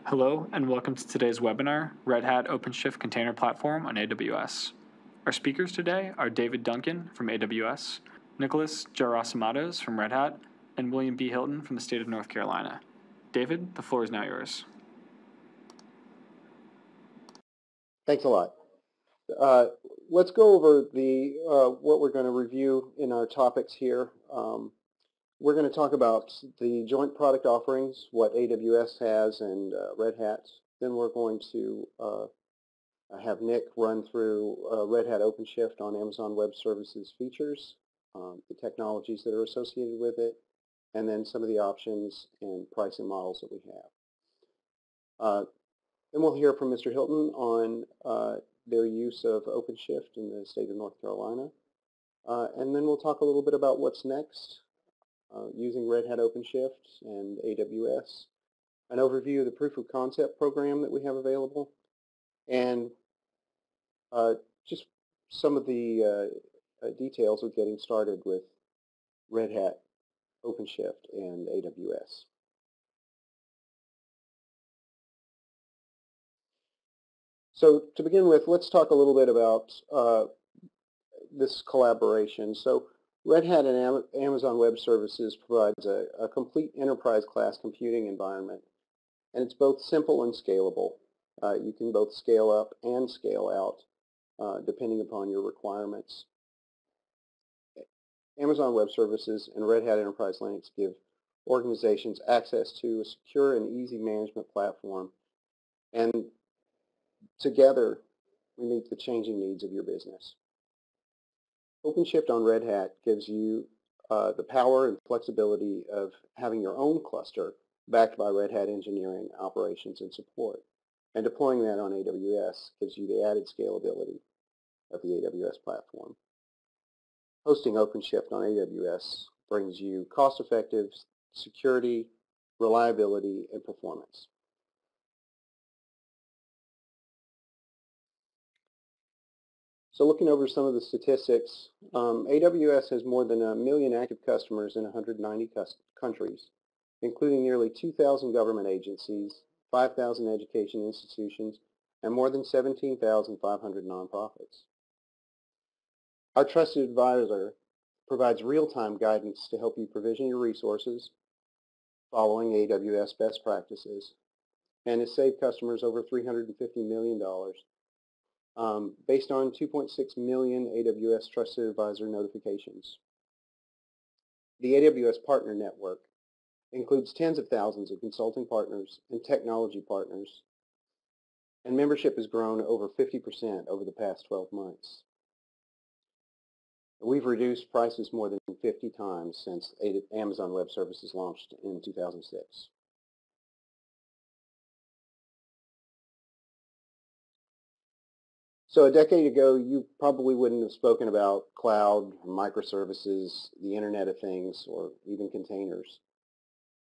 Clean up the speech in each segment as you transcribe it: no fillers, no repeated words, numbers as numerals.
Hello and welcome to today's webinar, Red Hat OpenShift Container Platform on AWS. Our speakers today are David Duncan from AWS, Nicholas Gerasimatos from Red Hat, and William B. Hilton from the state of North Carolina. David, the floor is now yours. Thanks a lot. Let's go over what we're going to review in our topics here. We're going to talk about the joint product offerings, what AWS has and Red Hat. Then we're going to have Nick run through Red Hat OpenShift on Amazon Web Services features, the technologies that are associated with it, and then some of the options and pricing models that we have. Then we'll hear from Mr. Hilton on their use of OpenShift in the state of North Carolina. And then we'll talk a little bit about what's next using Red Hat OpenShift and AWS, an overview of the proof of concept program that we have available, and just some of the details of getting started with Red Hat OpenShift and AWS. So to begin with, let's talk a little bit about this collaboration. So Red Hat and Amazon Web Services provides a complete enterprise-class computing environment, and it's both simple and scalable. You can both scale up and scale out depending upon your requirements. Amazon Web Services and Red Hat Enterprise Linux give organizations access to a secure and easy management platform, and together we meet the changing needs of your business. OpenShift on Red Hat gives you the power and flexibility of having your own cluster backed by Red Hat engineering, operations, and support. And deploying that on AWS gives you the added scalability of the AWS platform. Hosting OpenShift on AWS brings you cost-effective security, reliability, and performance. So looking over some of the statistics, AWS has more than 1 million active customers in 190 countries, including nearly 2,000 government agencies, 5,000 education institutions, and more than 17,500 nonprofits. Our trusted advisor provides real-time guidance to help you provision your resources following AWS best practices, and has saved customers over $350 million based on 2.6 million AWS Trusted Advisor notifications. The AWS Partner Network includes tens of thousands of consulting partners and technology partners, and membership has grown over 50% over the past 12 months. We've reduced prices more than 50 times since Amazon Web Services launched in 2006. So a decade ago, you probably wouldn't have spoken about cloud, microservices, the Internet of Things, or even containers.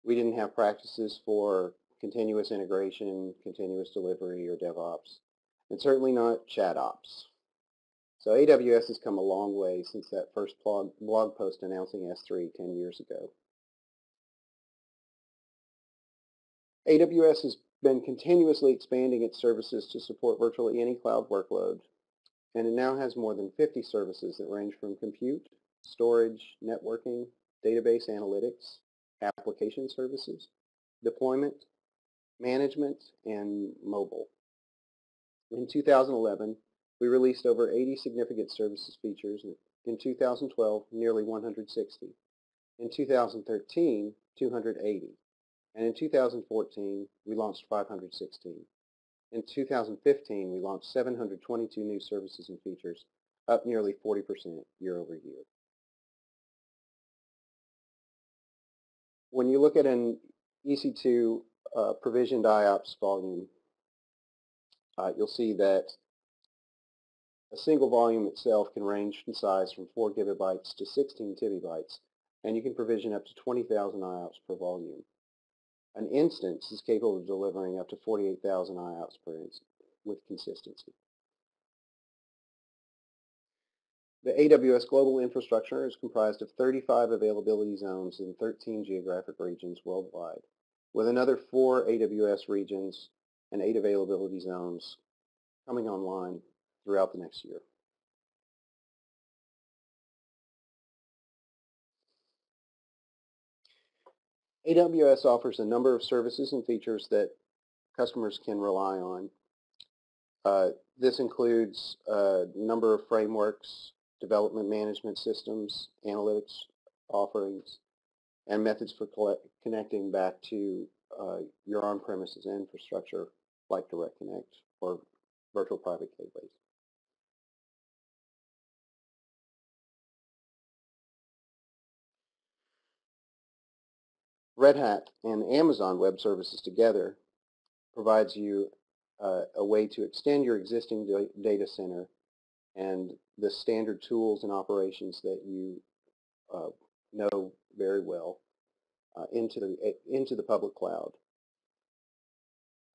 We didn't have practices for continuous integration, continuous delivery, or DevOps, and certainly not ChatOps. So AWS has come a long way since that first blog post announcing S3 10 years ago. AWS has been continuously expanding its services to support virtually any cloud workload, and it now has more than 50 services that range from compute, storage, networking, database analytics, application services, deployment, management, and mobile. In 2011, we released over 80 significant services features. In 2012, nearly 160. In 2013, 280. And in 2014, we launched 516. In 2015, we launched 722 new services and features, up nearly 40% year over year. When you look at an EC2 provisioned IOPS volume, you'll see that a single volume itself can range in size from 4 gigabytes to 16 TB, and you can provision up to 20,000 IOPS per volume. An instance is capable of delivering up to 48,000 IOPS per instance with consistency. The AWS global infrastructure is comprised of 35 availability zones in 13 geographic regions worldwide, with another 4 AWS regions and 8 availability zones coming online throughout the next year. AWS offers a number of services and features that customers can rely on. This includes a number of frameworks, development management systems, analytics offerings, and methods for connecting back to your on-premises infrastructure like Direct Connect or virtual private gateways. Red Hat and Amazon Web Services together provides you a way to extend your existing data center and the standard tools and operations that you know very well into the public cloud.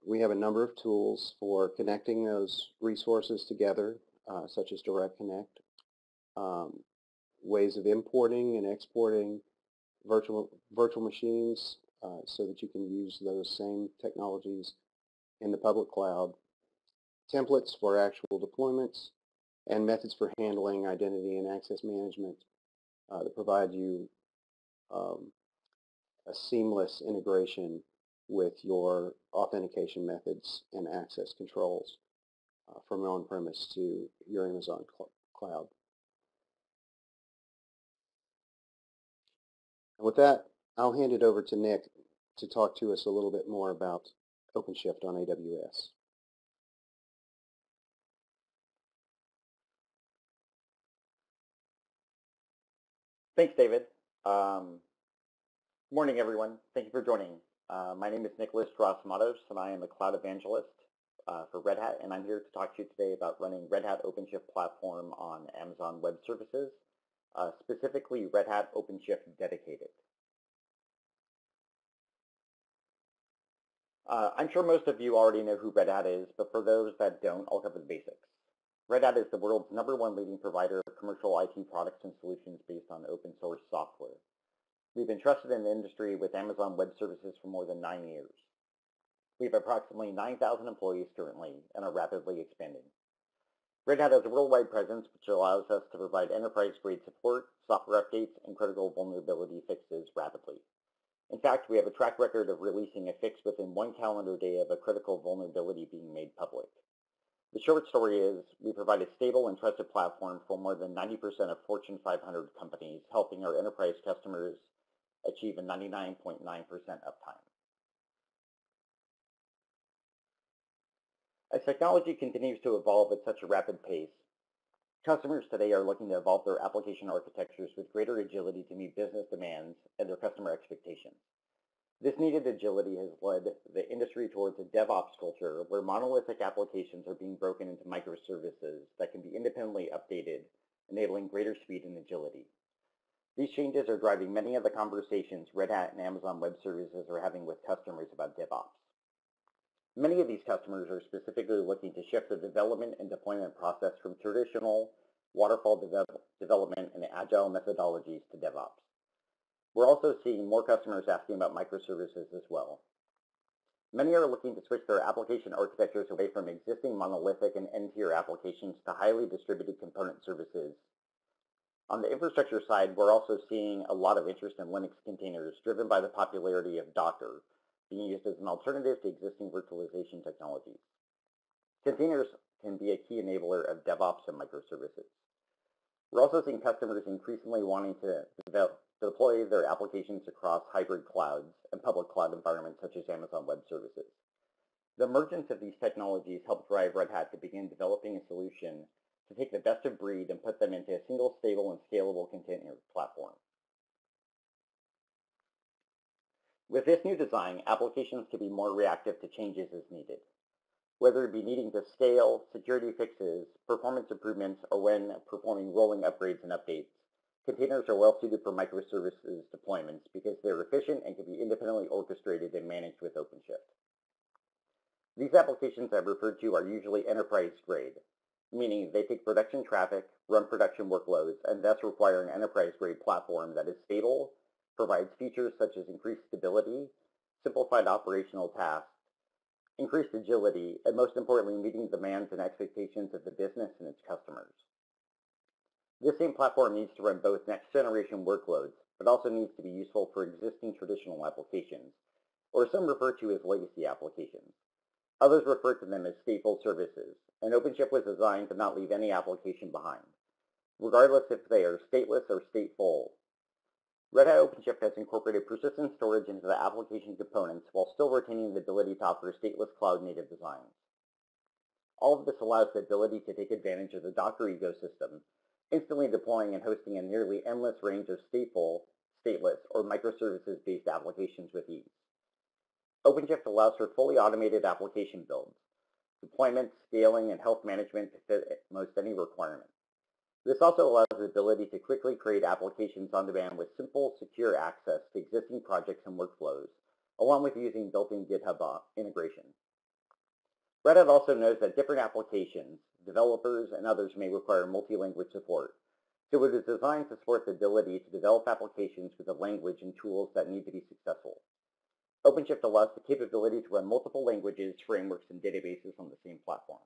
We have a number of tools for connecting those resources together, such as Direct Connect, ways of importing and exporting virtual machines so that you can use those same technologies in the public cloud, templates for actual deployments, and methods for handling identity and access management that provide you a seamless integration with your authentication methods and access controls from on-premise to your Amazon cloud. And with that, I'll hand it over to Nick to talk to us a little bit more about OpenShift on AWS. Thanks, David. Good morning, everyone. Thank you for joining. My name is Nicholas Gerasimatos, and I am a cloud evangelist for Red Hat, and I'm here to talk to you today about running Red Hat OpenShift platform on Amazon Web Services, specifically Red Hat OpenShift Dedicated. I'm sure most of you already know who Red Hat is, but for those that don't, I'll cover the basics. Red Hat is the world's #1 leading provider of commercial IT products and solutions based on open source software. We've been trusted in the industry with Amazon Web Services for more than 9 years. We have approximately 9,000 employees currently and are rapidly expanding. Red Hat has a worldwide presence, which allows us to provide enterprise-grade support, software updates, and critical vulnerability fixes rapidly. In fact, we have a track record of releasing a fix within 1 calendar day of a critical vulnerability being made public. The short story is we provide a stable and trusted platform for more than 90% of Fortune 500 companies, helping our enterprise customers achieve a 99.9% uptime. As technology continues to evolve at such a rapid pace, customers today are looking to evolve their application architectures with greater agility to meet business demands and their customer expectations. This needed agility has led the industry towards a DevOps culture where monolithic applications are being broken into microservices that can be independently updated, enabling greater speed and agility. These changes are driving many of the conversations Red Hat and Amazon Web Services are having with customers about DevOps. Many of these customers are specifically looking to shift the development and deployment process from traditional waterfall development and agile methodologies to DevOps. We're also seeing more customers asking about microservices as well. Many are looking to switch their application architectures away from existing monolithic and end-tier applications to highly distributed component services. On the infrastructure side, we're also seeing a lot of interest in Linux containers driven by the popularity of Docker, being used as an alternative to existing virtualization technologies. Containers can be a key enabler of DevOps and microservices. We're also seeing customers increasingly wanting to deploy their applications across hybrid clouds and public cloud environments such as Amazon Web Services. The emergence of these technologies helped drive Red Hat to begin developing a solution to take the best of breed and put them into a single stable and scalable container platform. With this new design, applications can be more reactive to changes as needed. Whether it be needing to scale, security fixes, performance improvements, or when performing rolling upgrades and updates, containers are well suited for microservices deployments because they're efficient and can be independently orchestrated and managed with OpenShift. These applications I've referred to are usually enterprise grade, meaning they take production traffic, run production workloads, and thus require an enterprise grade platform that is stable, provides features such as increased stability, simplified operational tasks, increased agility, and most importantly, meeting the demands and expectations of the business and its customers. This same platform needs to run both next-generation workloads, but also needs to be useful for existing traditional applications, or some refer to as legacy applications. Others refer to them as stateful services, and OpenShift was designed to not leave any application behind, regardless if they are stateless or stateful. Red Hat OpenShift has incorporated persistent storage into the application components while still retaining the ability to offer stateless cloud-native designs. All of this allows the ability to take advantage of the Docker ecosystem, instantly deploying and hosting a nearly endless range of stateful, stateless, or microservices-based applications with ease. OpenShift allows for fully automated application builds, deployment, scaling, and health management to fit most any requirement. This also allows the ability to quickly create applications on demand with simple, secure access to existing projects and workflows, along with using built-in GitHub integration. Red Hat also knows that different applications, developers, and others may require multi-language support, so it is designed to support the ability to develop applications with the language and tools that need to be successful. OpenShift allows the capability to run multiple languages, frameworks, and databases on the same platform.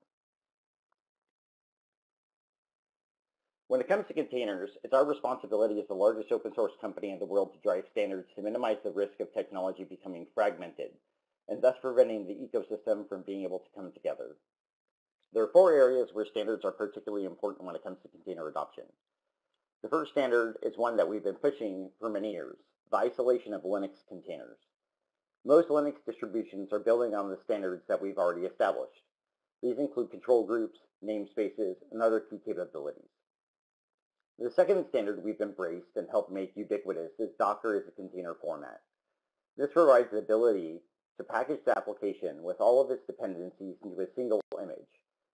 When it comes to containers, it's our responsibility as the largest open source company in the world to drive standards to minimize the risk of technology becoming fragmented, and thus preventing the ecosystem from being able to come together. There are 4 areas where standards are particularly important when it comes to container adoption. The first standard is one that we've been pushing for many years, the isolation of Linux containers. Most Linux distributions are building on the standards that we've already established. These include control groups, namespaces, and other key capabilities. The second standard we've embraced and helped make ubiquitous is Docker as a container format. This provides the ability to package the application with all of its dependencies into a single image.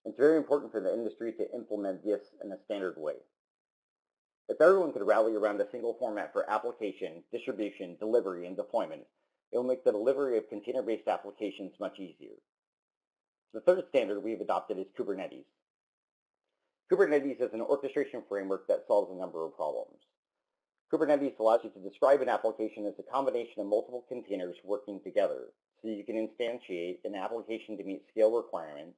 It's very important for the industry to implement this in a standard way. If everyone could rally around a single format for application, distribution, delivery, and deployment, it will make the delivery of container-based applications much easier. The third standard we've adopted is Kubernetes. Kubernetes is an orchestration framework that solves a number of problems. Kubernetes allows you to describe an application as a combination of multiple containers working together, so you can instantiate an application to meet scale requirements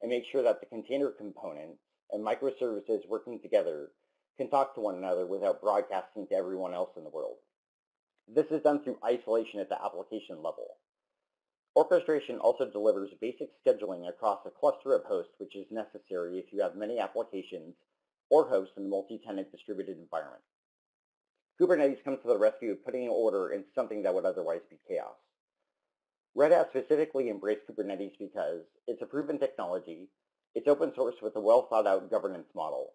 and make sure that the container components and microservices working together can talk to one another without broadcasting to everyone else in the world. This is done through isolation at the application level. Orchestration also delivers basic scheduling across a cluster of hosts, which is necessary if you have many applications or hosts in a multi-tenant distributed environment. Kubernetes comes to the rescue of putting order into something that would otherwise be chaos. Red Hat specifically embraced Kubernetes because it's a proven technology, it's open source with a well-thought-out governance model.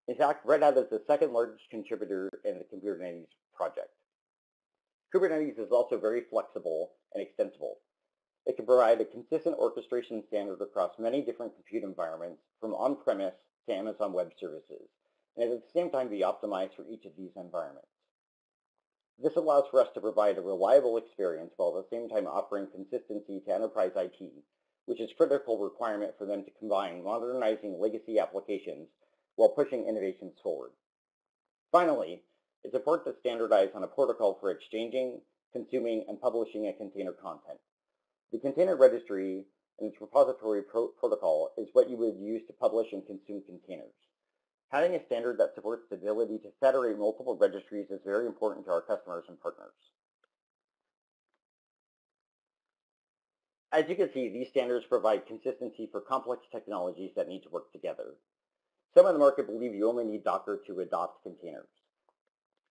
In fact, Red Hat is the second largest contributor in the Kubernetes project. Kubernetes is also very flexible and extensible. It can provide a consistent orchestration standard across many different compute environments, from on-premise to Amazon Web Services, and at the same time be optimized for each of these environments. This allows for us to provide a reliable experience while at the same time offering consistency to enterprise IT, which is a critical requirement for them to combine modernizing legacy applications while pushing innovations forward. Finally, it's important to standardize on a protocol for exchanging, consuming, and publishing a container content. The container registry and its repository protocol is what you would use to publish and consume containers. Having a standard that supports the ability to federate multiple registries is very important to our customers and partners. As you can see, these standards provide consistency for complex technologies that need to work together. Some in the market believe you only need Docker to adopt containers.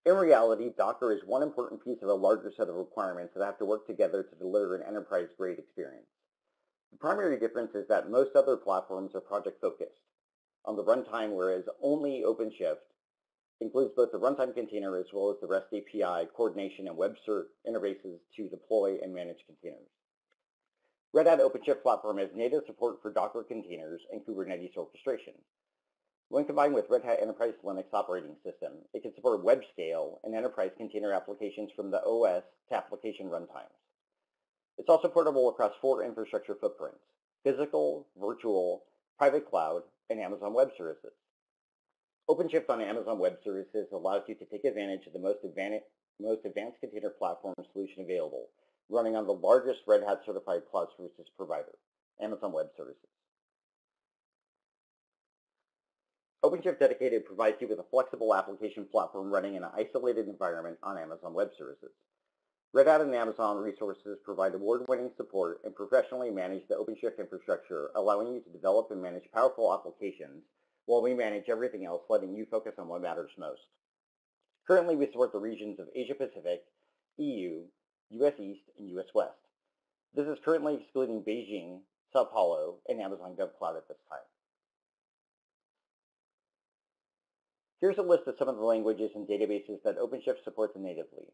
In reality, Docker is one important piece of a larger set of requirements that have to work together to deliver an enterprise-grade experience. The primary difference is that most other platforms are project-focused on the runtime, whereas only OpenShift includes both the runtime container as well as the REST API, coordination, and web interfaces to deploy and manage containers. Red Hat OpenShift platform has native support for Docker containers and Kubernetes orchestration. When combined with Red Hat Enterprise Linux operating system, it can support web scale and enterprise container applications from the OS to application runtimes. It's also portable across 4 infrastructure footprints: physical, virtual, private cloud, and Amazon Web Services. OpenShift on Amazon Web Services allows you to take advantage of the most advanced container platform solution available, running on the largest Red Hat certified cloud services provider, Amazon Web Services. OpenShift Dedicated provides you with a flexible application platform running in an isolated environment on Amazon Web Services. Red Hat and Amazon resources provide award-winning support and professionally manage the OpenShift infrastructure, allowing you to develop and manage powerful applications while we manage everything else, letting you focus on what matters most. Currently, we support the regions of Asia Pacific, EU, US East, and US West. This is currently excluding Beijing, Sao Paulo, and Amazon GovCloud at this time. Here's a list of some of the languages and databases that OpenShift supports natively,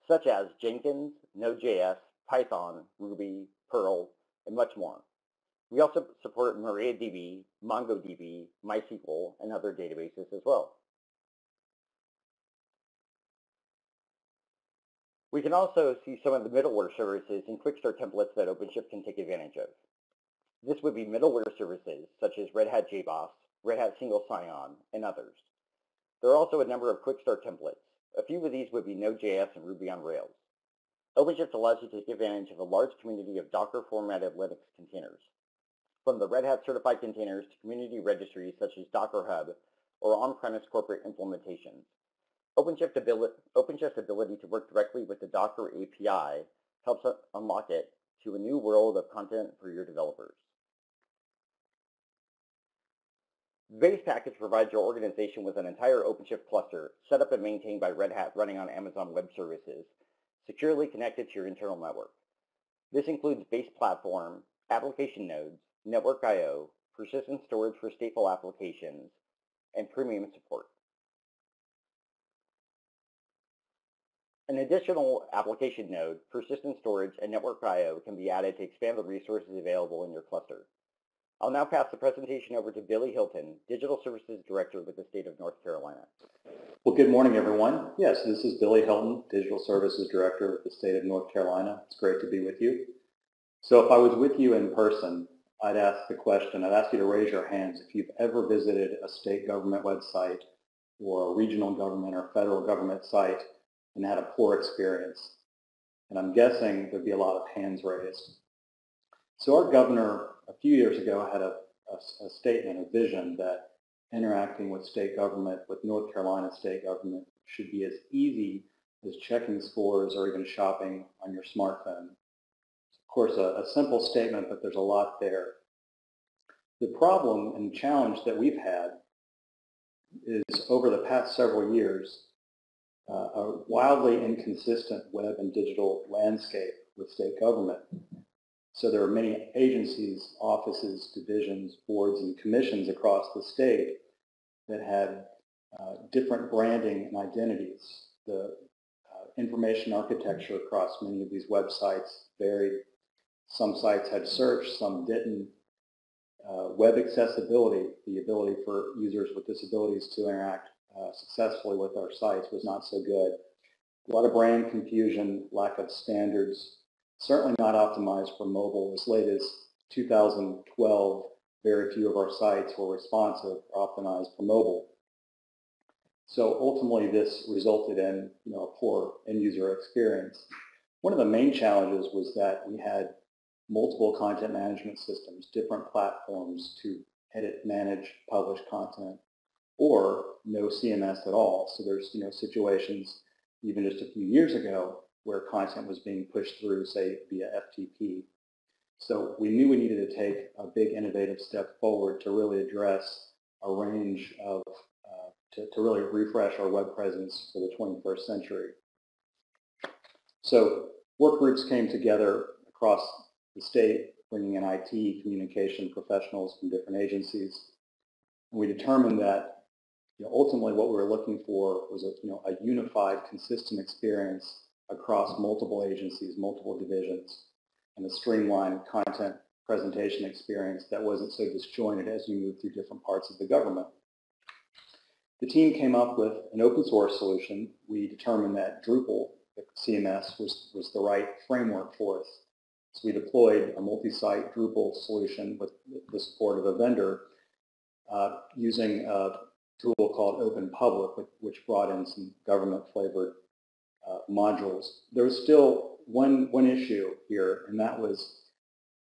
such as Jenkins, Node.js, Python, Ruby, Perl, and much more. We also support MariaDB, MongoDB, MySQL, and other databases as well. We can also see some of the middleware services and quick start templates that OpenShift can take advantage of. This would be middleware services such as Red Hat JBoss, Red Hat Single Sign-On, and others. There are also a number of quick start templates. A few of these would be Node.js and Ruby on Rails. OpenShift allows you to take advantage of a large community of Docker-formatted Linux containers, from the Red Hat certified containers to community registries such as Docker Hub or on-premise corporate implementations. OpenShift's ability to work directly with the Docker API helps unlock it to a new world of content for your developers. The base package provides your organization with an entire OpenShift cluster set up and maintained by Red Hat running on Amazon Web Services, securely connected to your internal network. This includes base platform, application nodes, network I/O, persistent storage for stateful applications, and premium support. An additional application node, persistent storage, and network I/O can be added to expand the resources available in your cluster. I'll now pass the presentation over to Billy Hilton, Digital Services Director with the state of North Carolina. Well, good morning, everyone. Yes, this is Billy Hilton, Digital Services Director with the state of North Carolina. It's great to be with you. So if I was with you in person, I'd ask you to raise your hands if you've ever visited a state government website or a regional government or federal government site and had a poor experience. And I'm guessing there'd be a lot of hands raised. So our governor a few years ago had a statement, a vision that interacting with state government, with North Carolina state government, should be as easy as checking scores or even shopping on your smartphone. Of course, a simple statement, but there's a lot there. The problem and challenge that we've had is over the past several years, a wildly inconsistent web and digital landscape with state government. So there are many agencies, offices, divisions, boards, and commissions across the state that had different branding and identities. The information architecture across many of these websites varied. Some sites had search, some didn't. Web accessibility, the ability for users with disabilities to interact successfully with our sites was not so good. A lot of brand confusion, lack of standards, certainly not optimized for mobile. As late as 2012, very few of our sites were responsive or optimized for mobile. So ultimately this resulted in a poor end user experience. One of the main challenges was that we had multiple content management systems, different platforms to edit, manage, publish content, or no CMS at all. So there's situations even just a few years ago where content was being pushed through, say, via FTP. So we knew we needed to take a big innovative step forward to really address a range of, to really refresh our web presence for the 21st century. So work groups came together across the state, bringing in IT, communication professionals from different agencies. And we determined that ultimately what we were looking for was a unified, consistent experience across multiple agencies, multiple divisions, and a streamlined content presentation experience that wasn't so disjointed as you move through different parts of the government. The team came up with an open source solution. We determined that Drupal, the CMS, was the right framework for us. So we deployed a multi-site Drupal solution with the support of a vendor using a tool called OpenPublic, which brought in some government-flavored modules. There was still one issue here, and that was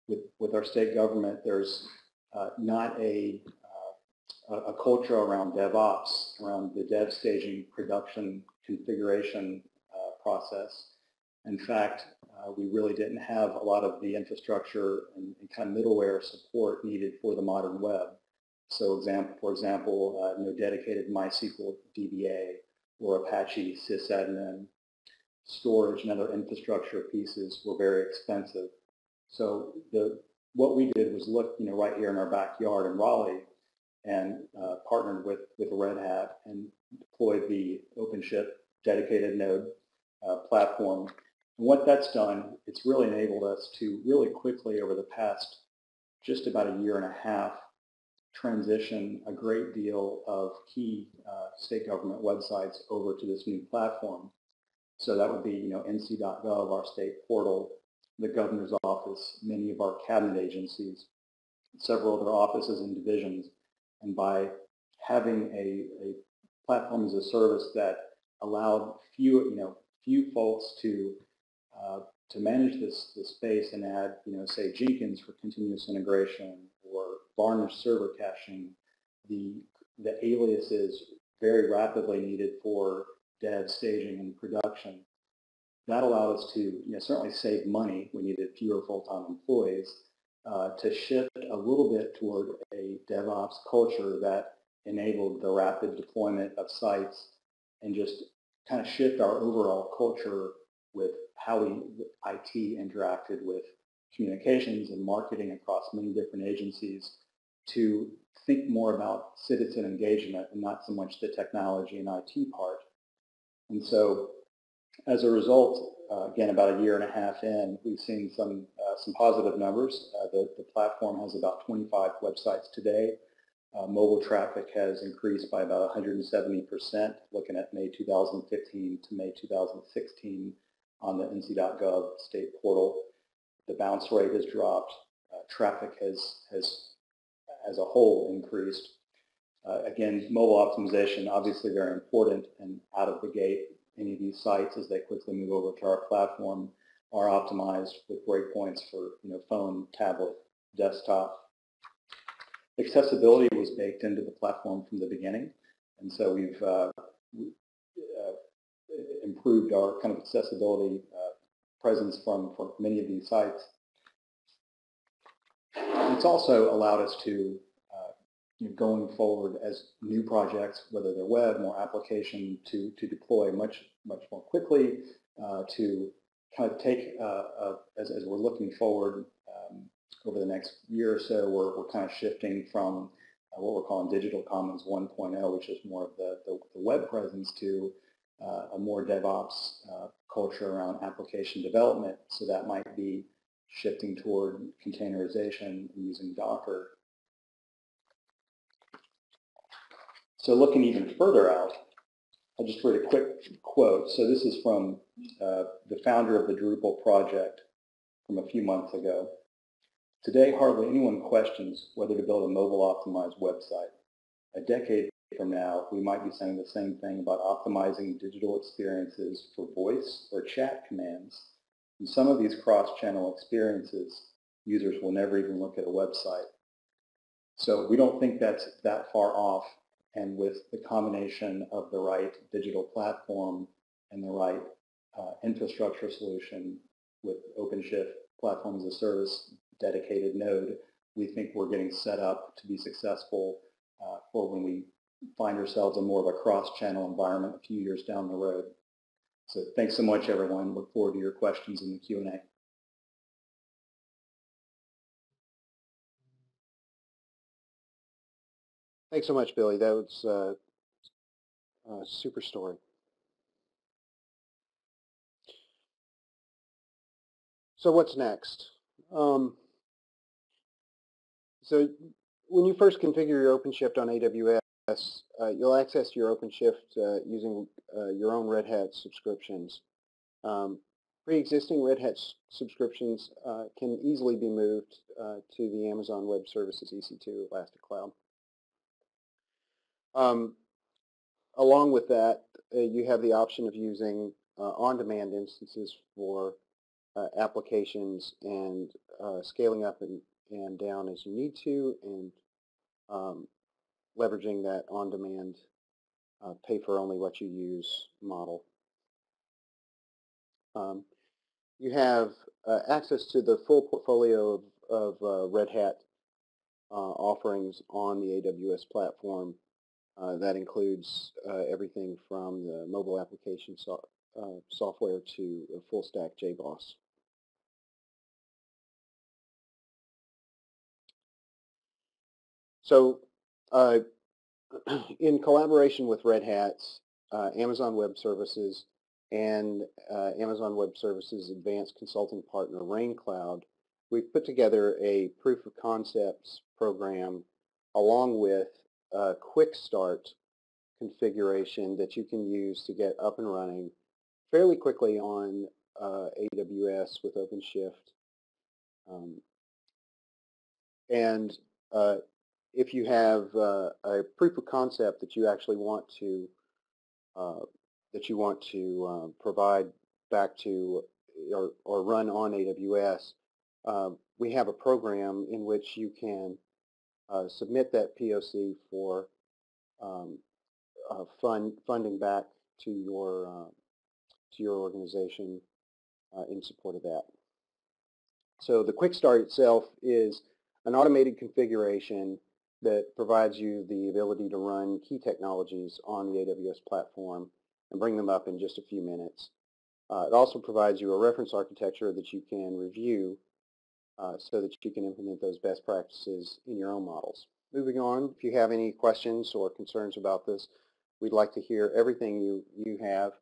with our state government, there's not a culture around DevOps, around the dev staging production configuration process. In fact, we really didn't have a lot of the infrastructure and kind of middleware support needed for the modern web. So for example, no dedicated MySQL DBA or Apache sysadmin. Storage and other infrastructure pieces were very expensive. So what we did was look, right here in our backyard in Raleigh, and partnered with Red Hat and deployed the OpenShift dedicated node platform. And what that's done, it's really enabled us to really quickly over the past just about a year and a half transition a great deal of key state government websites over to this new platform. So that would be, nc.gov, our state portal, the governor's office, many of our cabinet agencies, several other offices and divisions. And by having a platform as a service that allowed few folks to manage this space and add, say Jenkins for continuous integration or Varnish server caching, the aliases very rapidly needed for dev, staging, and production. That allowed us to certainly save money. We needed fewer full-time employees to shift a little bit toward a DevOps culture that enabled the rapid deployment of sites and just kind of shift our overall culture with how IT interacted with communications and marketing across many different agencies to think more about citizen engagement and not so much the technology and IT part. And so as a result, again, about a year and a half in, we've seen some positive numbers. The platform has about 25 websites today. Mobile traffic has increased by about 170%, looking at May 2015 to May 2016 on the nc.gov state portal. The bounce rate has dropped. Traffic has, as a whole, increased. Again, mobile optimization, obviously very important, and out of the gate, any of these sites, as they quickly move over to our platform, are optimized with breakpoints for phone, tablet, desktop. Accessibility was baked into the platform from the beginning, and so we've improved our kind of accessibility presence from many of these sites. It's also allowed us to, going forward as new projects, whether they're web, more application, to deploy much more quickly, to kind of take, as we're looking forward over the next year or so, we're kind of shifting from what we're calling Digital Commons 1.0, which is more of the web presence, to a more DevOps culture around application development. So that might be shifting toward containerization and using Docker. So looking even further out, I'll just read a quick quote. So this is from the founder of the Drupal project from a few months ago. Today, hardly anyone questions whether to build a mobile-optimized website. A decade from now, we might be saying the same thing about optimizing digital experiences for voice or chat commands. In some of these cross-channel experiences, users will never even look at a website. So we don't think that's that far off. And with the combination of the right digital platform and the right infrastructure solution with OpenShift platform as a service dedicated node, we think we're getting set up to be successful for when we find ourselves in more of a cross-channel environment a few years down the road. So thanks so much, everyone. Look forward to your questions in the Q&A. Thanks so much, Billy. That was a super story. So what's next? So when you first configure your OpenShift on AWS, you'll access your OpenShift using your own Red Hat subscriptions. Pre-existing Red Hat subscriptions can easily be moved to the Amazon Web Services EC2 Elastic Cloud. Along with that, you have the option of using on-demand instances for applications and scaling up and down as you need to, and leveraging that on-demand pay for only what you use model. You have access to the full portfolio of Red Hat offerings on the AWS platform. That includes everything from the mobile application software to a full stack JBoss. So in collaboration with Red Hat, Amazon Web Services, and Amazon Web Services advanced consulting partner Rain Cloud, we've put together a proof of concepts program along with a quick start configuration that you can use to get up and running fairly quickly on AWS with OpenShift. And if you have a proof of concept that you actually want to provide back to or run on AWS, we have a program in which you can submit that POC for funding back to your organization in support of that. So the quick start itself is an automated configuration that provides you the ability to run key technologies on the AWS platform and bring them up in just a few minutes. It also provides you a reference architecture that you can review so that you can implement those best practices in your own models. Moving on, if you have any questions or concerns about this, we'd like to hear everything you have.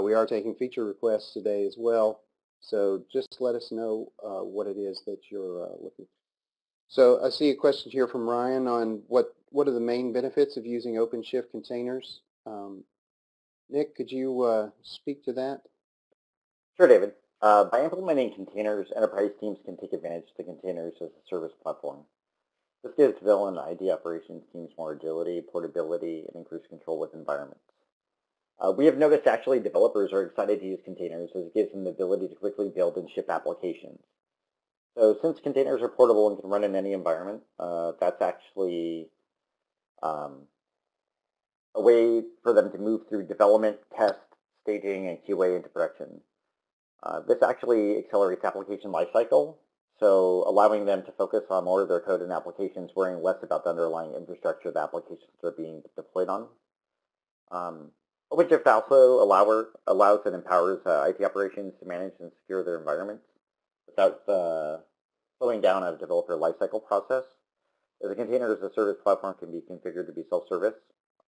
We are taking feature requests today as well, so just let us know what it is that you're looking for. So I see a question here from Ryan on what are the main benefits of using OpenShift containers. Nick, could you speak to that? Sure, David. By implementing containers, enterprise teams can take advantage of the containers as a service platform. This gives development and IT operations teams more agility, portability, and increased control with environments. We have noticed actually developers are excited to use containers as it gives them the ability to quickly build and ship applications. So since containers are portable and can run in any environment, that's actually a way for them to move through development, test, staging, and QA into production. This actually accelerates application lifecycle, so allowing them to focus on more of their code and applications, worrying less about the underlying infrastructure the applications are being deployed on. OpenShift also allows and empowers IT operations to manage and secure their environments without slowing down a developer lifecycle process. As a container as a service platform can be configured to be self-service.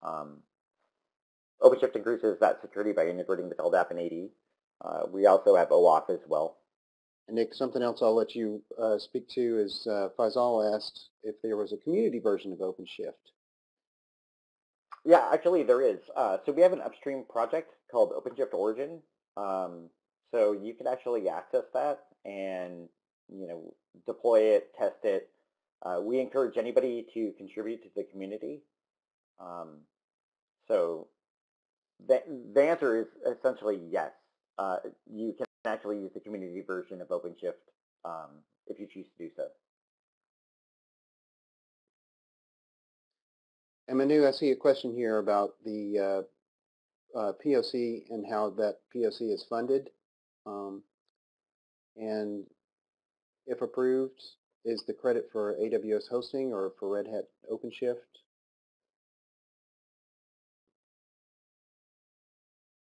OpenShift increases that security by integrating with LDAP and AD. We also have OAuth as well. And Nick, something else I'll let you speak to is Faisal asked if there was a community version of OpenShift. Yeah, actually there is. So we have an upstream project called OpenShift Origin. So you can actually access that and deploy it, test it. We encourage anybody to contribute to the community. So the answer is essentially yes. You can actually use the community version of OpenShift if you choose to do so. And Manu, I see a question here about the POC and how that POC is funded. And if approved, is the credit for AWS hosting or for Red Hat OpenShift?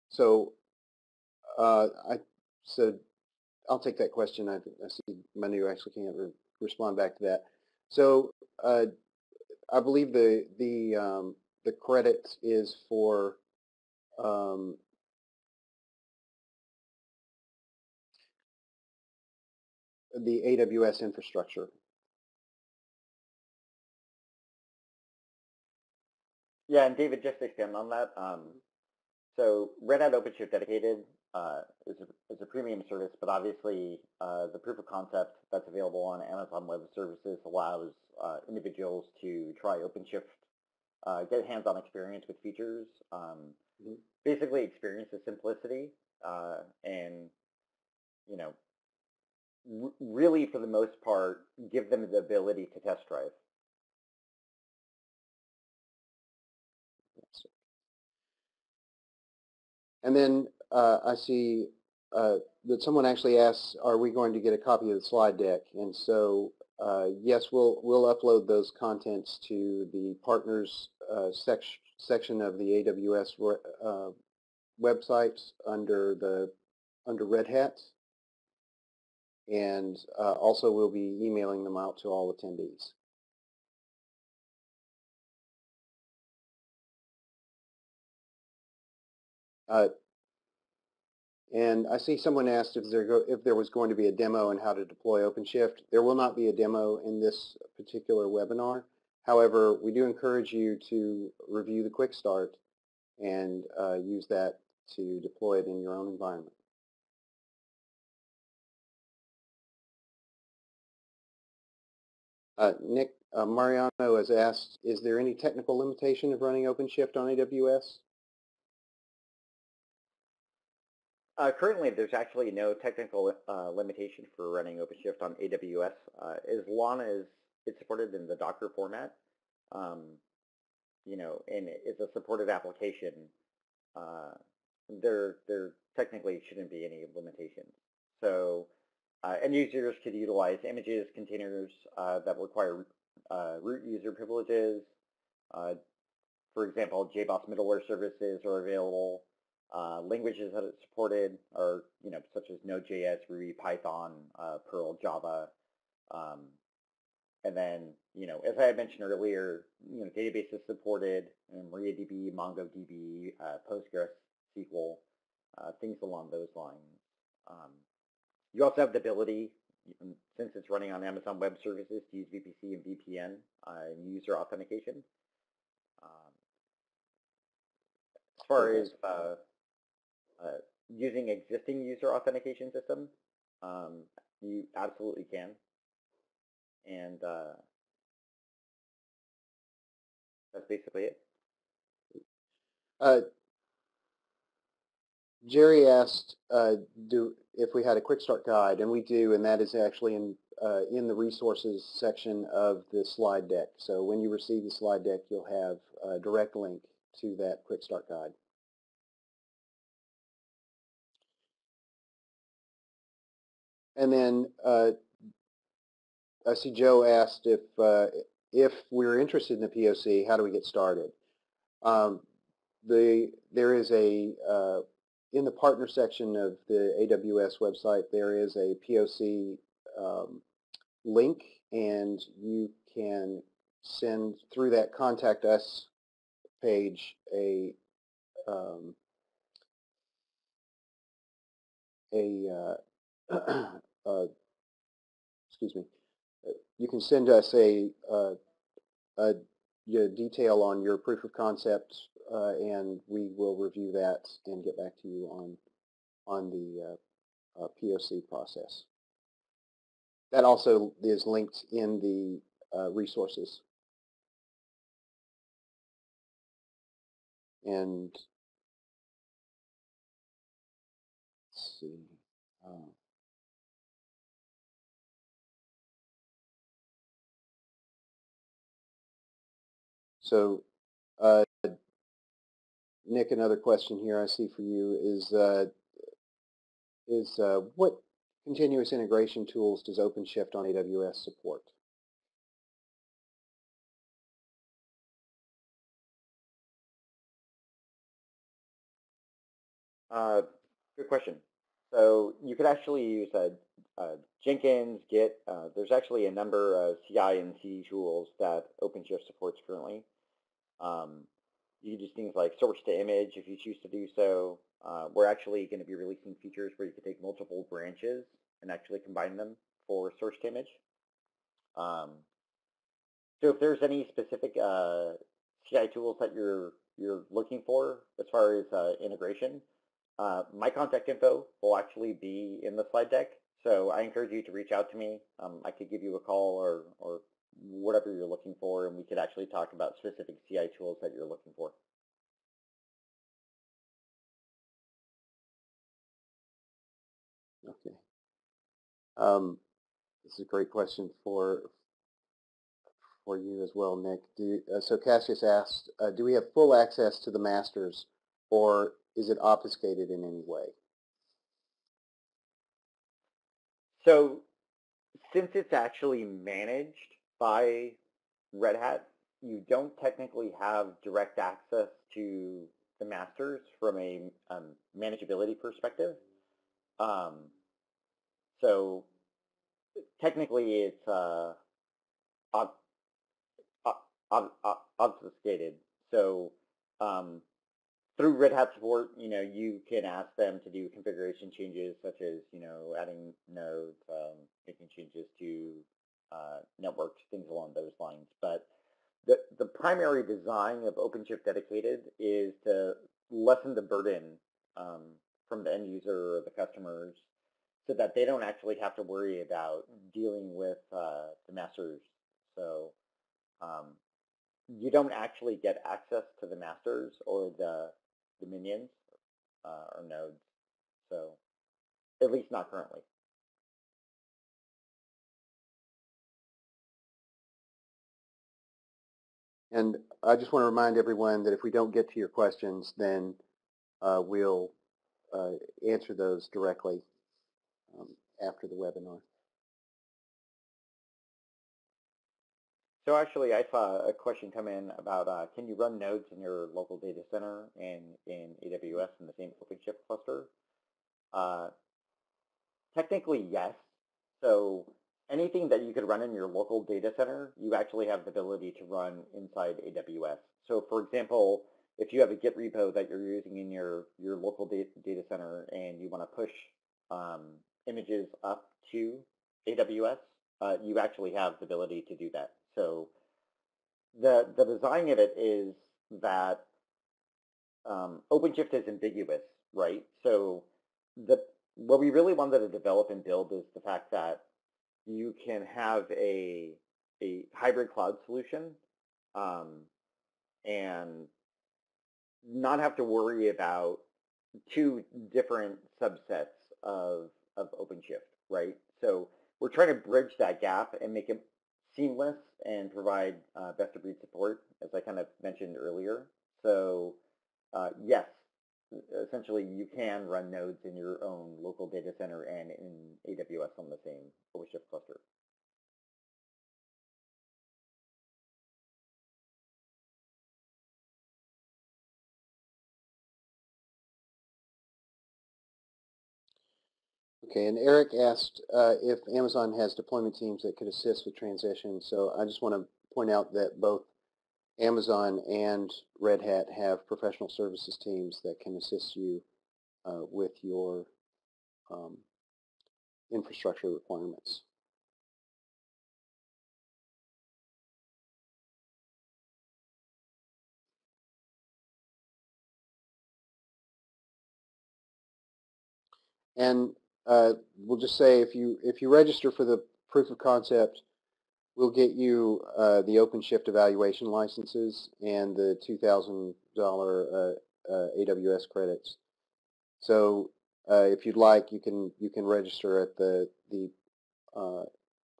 So I'll take that question. I see Manu actually can't respond back to that. So I believe the credit is for the AWS infrastructure. Yeah, and David, just to expand on that, so Red Hat OpenShift Dedicated is a premium service, but obviously the proof of concept that's available on Amazon Web Services allows individuals to try OpenShift, get hands-on experience with features, basically experience the simplicity, and really, for the most part, give them the ability to test drive. And then I see that someone actually asks, are we going to get a copy of the slide deck? And so yes, we'll upload those contents to the partners section of the AWS website under Red Hat, and also we'll be emailing them out to all attendees. And I see someone asked if there was going to be a demo on how to deploy OpenShift. There will not be a demo in this particular webinar. However, we do encourage you to review the Quick Start and use that to deploy it in your own environment. Nick Mariano has asked, is there any technical limitation of running OpenShift on AWS? Currently, there's actually no technical limitation for running OpenShift on AWS, as long as it's supported in the Docker format. You know, and it's a supported application. There technically shouldn't be any limitations. So end users could utilize images, containers that require root user privileges. For example, JBoss middleware services are available. Languages that it's supported are, you know, such as Node.js, Ruby, Python, Perl, Java. And then, you know, as I had mentioned earlier, you know, databases supported, MariaDB, MongoDB, PostgreSQL, things along those lines. You also have the ability, since it's running on Amazon Web Services, to use VPC and VPN and user authentication. As far as using existing user authentication system, you absolutely can. And that's basically it. Jerry asked if we had a quick start guide, and we do, and that is actually in the resources section of the slide deck. So when you receive the slide deck, you'll have a direct link to that quick start guide. And then I see Joe asked if we're interested in the POC, how do we get started? There is a in the partner section of the AWS website, there is a POC link, and you can send through that Contact Us page excuse me. You can send us a detail on your proof of concept, and we will review that and get back to you on the POC process. That also is linked in the resources. And let's see. So, Nick, another question here I see for you is what continuous integration tools does OpenShift on AWS support? Good question. So you could actually use Jenkins, Git. There's actually a number of CI and CD tools that OpenShift supports currently. You can do things like source to image if you choose to do so. We're actually going to be releasing features where you can take multiple branches and actually combine them for source to image. So if there's any specific CI tools that you're looking for as far as integration, my contact info will actually be in the slide deck. So I encourage you to reach out to me. I could give you a call or whatever you're looking for, and we could actually talk about specific CI tools that you're looking for. Okay. it's a great question for you as well, Nick. So Cassius asked, do we have full access to the masters, or is it obfuscated in any way? So since it's actually managed by Red Hat, you don't technically have direct access to the masters from a manageability perspective. So technically it's obfuscated. So through Red Hat support, you can ask them to do configuration changes such as, adding nodes, making changes to networks, things along those lines. But the primary design of OpenShift Dedicated is to lessen the burden from the end user or the customers so that they don't actually have to worry about dealing with the masters. So you don't actually get access to the masters or the minions or nodes. So at least not currently. And I just want to remind everyone that if we don't get to your questions, then we'll answer those directly after the webinar. So actually, I saw a question come in about can you run nodes in your local data center and in AWS in the same OpenShift cluster? Technically, yes. So anything that you could run in your local data center, you actually have the ability to run inside AWS. So for example, if you have a Git repo that you're using in your local data center and you want to push images up to AWS, you actually have the ability to do that. So the design of it is that OpenShift is ambiguous, right? So what we really wanted to develop and build is the fact that you can have a hybrid cloud solution and not have to worry about two different subsets of OpenShift, right? So we're trying to bridge that gap and make it seamless and provide best-of-breed support, as I kind of mentioned earlier. So yes, essentially you can run nodes in your own local data center and in AWS on the same OpenShift cluster. Okay, and Eric asked if Amazon has deployment teams that could assist with transition. So I just want to point out that both Amazon and Red Hat have professional services teams that can assist you with your infrastructure requirements. And we'll just say if you register for the proof of concept, we'll get you the OpenShift evaluation licenses and the $2,000 AWS credits. So if you'd like, you can register at the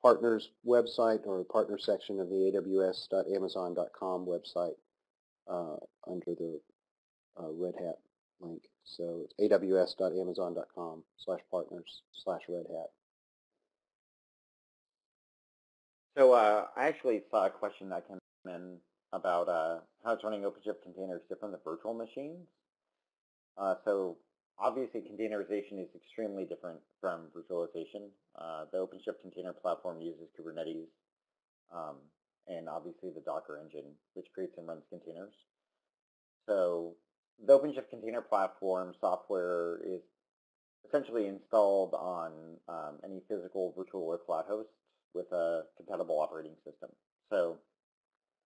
partners website or partner section of the aws.amazon.com website under the Red Hat link. So it's aws.amazon.com/partners/Red Hat. So I actually saw a question that came in about how it's running OpenShift containers different than virtual machines. So obviously containerization is extremely different from virtualization. The OpenShift container platform uses Kubernetes and obviously the Docker engine, which creates and runs containers. So the OpenShift container platform software is essentially installed on any physical, virtual, or cloud host with a compatible operating system. So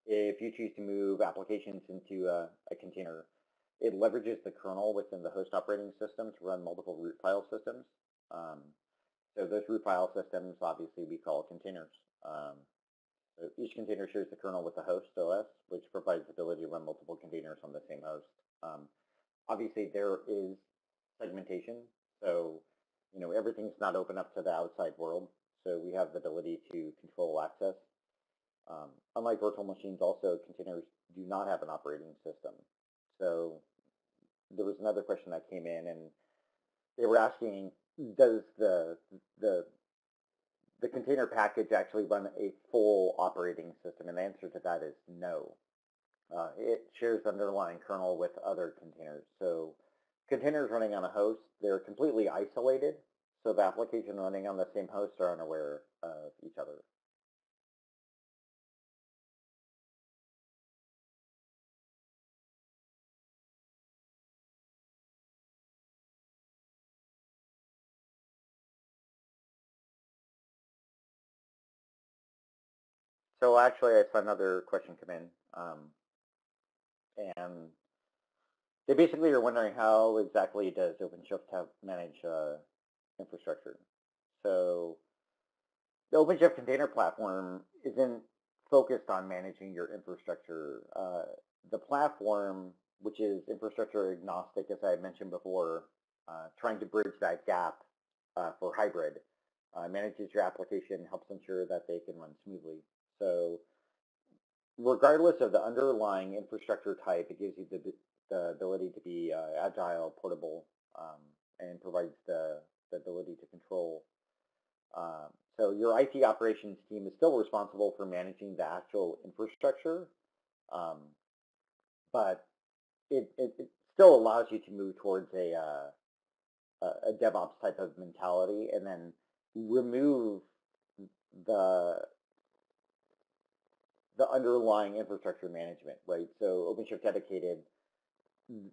if you choose to move applications into a container, it leverages the kernel within the host operating system to run multiple root file systems. So those root file systems, obviously, we call containers. So each container shares the kernel with the host OS, which provides the ability to run multiple containers on the same host. Obviously, there is segmentation. So, everything's not open up to the outside world. So we have the ability to control access. Unlike virtual machines, also containers do not have an operating system. So there was another question that came in, and they were asking, does the container package actually run a full operating system? And the answer to that is no. It shares the underlying kernel with other containers. So containers running on a host, they're completely isolated. So the application running on the same host are unaware of each other. So actually, I saw another question come in, and they basically are wondering how exactly does OpenShift manage infrastructure. So the OpenShift container platform isn't focused on managing your infrastructure. The platform, which is infrastructure agnostic, as I mentioned before, trying to bridge that gap for hybrid, manages your application, helps ensure that they can run smoothly. So regardless of the underlying infrastructure type, it gives you the ability to be agile, portable, and provides the ability to control. So your IT operations team is still responsible for managing the actual infrastructure, but it still allows you to move towards a DevOps type of mentality, and then remove the underlying infrastructure management, right? So OpenShift Dedicated,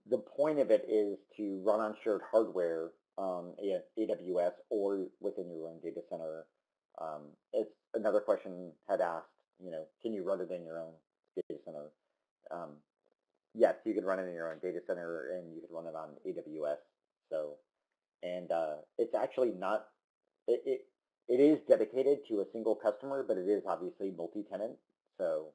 the point of it is to run on shared hardware on AWS or within your own data center. It's another question had asked, can you run it in your own data center? Yes, you can run it in your own data center, and you can run it on AWS. So, and it's actually not, it is dedicated to a single customer, but it is obviously multi-tenant. So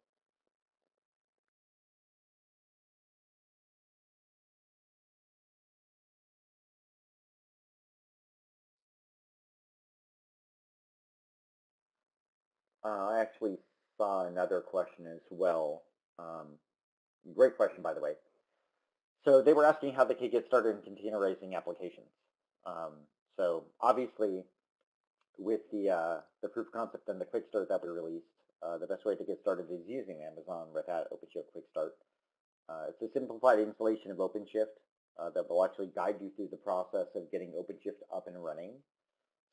I actually saw another question as well. Great question, by the way. So they were asking how they could get started in containerizing applications. So obviously, with the proof of concept and the quick start that we released, the best way to get started is using Amazon Red Hat OpenShift Quick Start. It's a simplified installation of OpenShift that will actually guide you through the process of getting OpenShift up and running.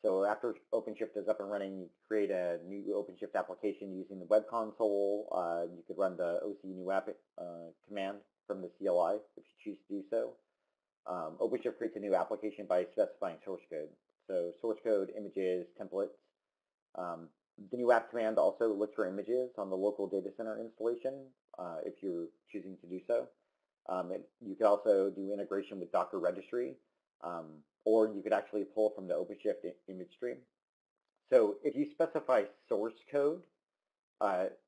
So after OpenShift is up and running, you create a new OpenShift application using the web console. You could run the OC new app command from the CLI if you choose to do so. OpenShift creates a new application by specifying source code. So source code, images, templates. The new app command also looks for images on the local data center installation if you're choosing to do so. You could also do integration with Docker registry, or you could actually pull from the OpenShift image stream. So if you specify source code,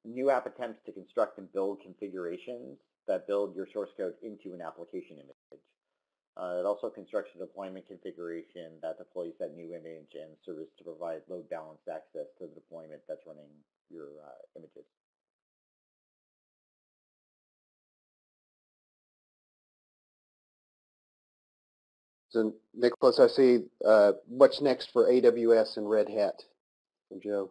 new app attempts to construct and build configurations that build your source code into an application image. It also constructs a deployment configuration that deploys that new image and serves to provide load balanced access to the deployment that's running your images. So Nicholas, I see what's next for AWS and Red Hat from Joe.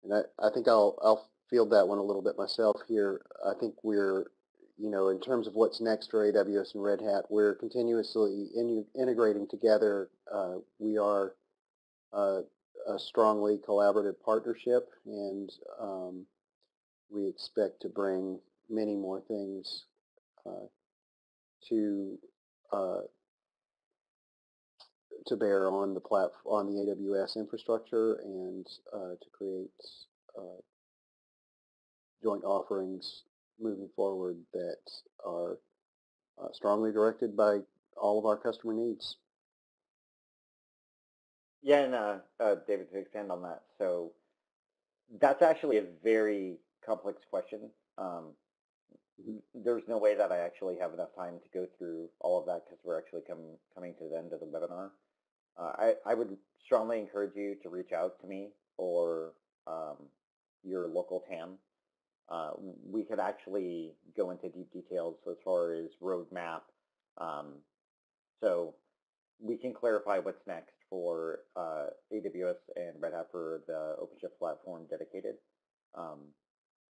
And I think I'll field that one a little bit myself here. I think we're, in terms of what's next for AWS and Red Hat, we're continuously integrating together. We are a strongly collaborative partnership, and we expect to bring many more things to bear on the on the AWS infrastructure, and to create joint offerings moving forward that are strongly directed by all of our customer needs. Yeah, and David, to expand on that, so that's actually a very complex question. There's no way that I actually have enough time to go through all of that because we're actually coming to the end of the webinar. I would strongly encourage you to reach out to me or your local TAM. We could actually go into deep details as far as roadmap. So we can clarify what's next for AWS and Red Hat for the OpenShift platform dedicated.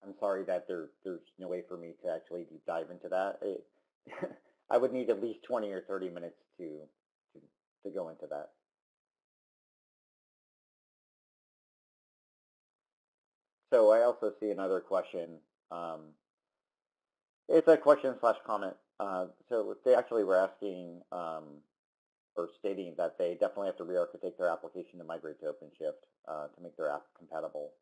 I'm sorry that there's no way for me to actually deep dive into that. I would need at least 20 or 30 minutes to go into that. So I also see another question. It's a question / comment. So they actually were asking or stating that they definitely have to re-architect their application to migrate to OpenShift to make their app compatible.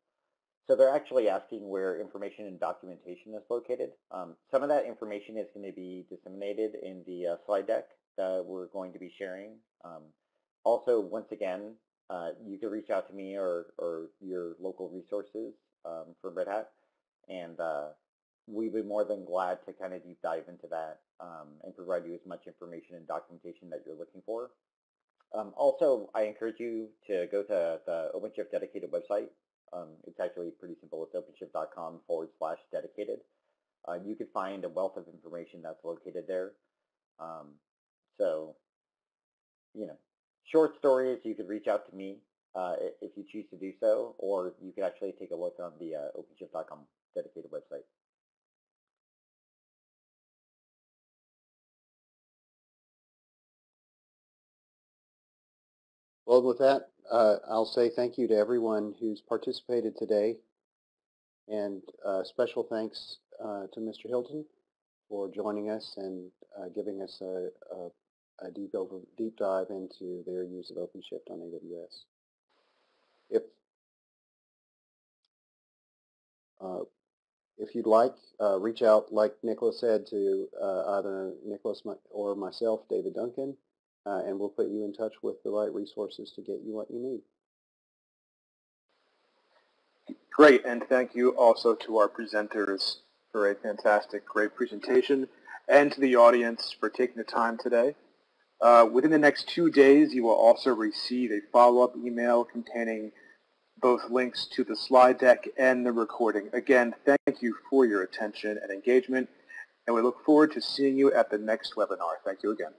So they're actually asking where information and documentation is located. Some of that information is going to be disseminated in the slide deck that we're going to be sharing. Also, once again, you can reach out to me or your local resources from Red Hat, and we'd be more than glad to kind of deep dive into that and provide you as much information and documentation that you're looking for. Also, I encourage you to go to the OpenShift dedicated website. It's actually pretty simple. It's openshift.com/dedicated. You could find a wealth of information that's located there. So, short stories, you could reach out to me if you choose to do so, or you could actually take a look on the openshift.com dedicated website. Well, with that, I'll say thank you to everyone who's participated today, and special thanks to Mr. Hilton for joining us and giving us a deep dive into their use of OpenShift on AWS. If you'd like, reach out, like Nicholas said, to either Nicholas or myself, David Duncan, and we'll put you in touch with the right resources to get you what you need. Great, and thank you also to our presenters for a fantastic, great presentation, and to the audience for taking the time today. Within the next 2 days, you will also receive a follow-up email containing both links to the slide deck and the recording. Again, thank you for your attention and engagement, and we look forward to seeing you at the next webinar. Thank you again.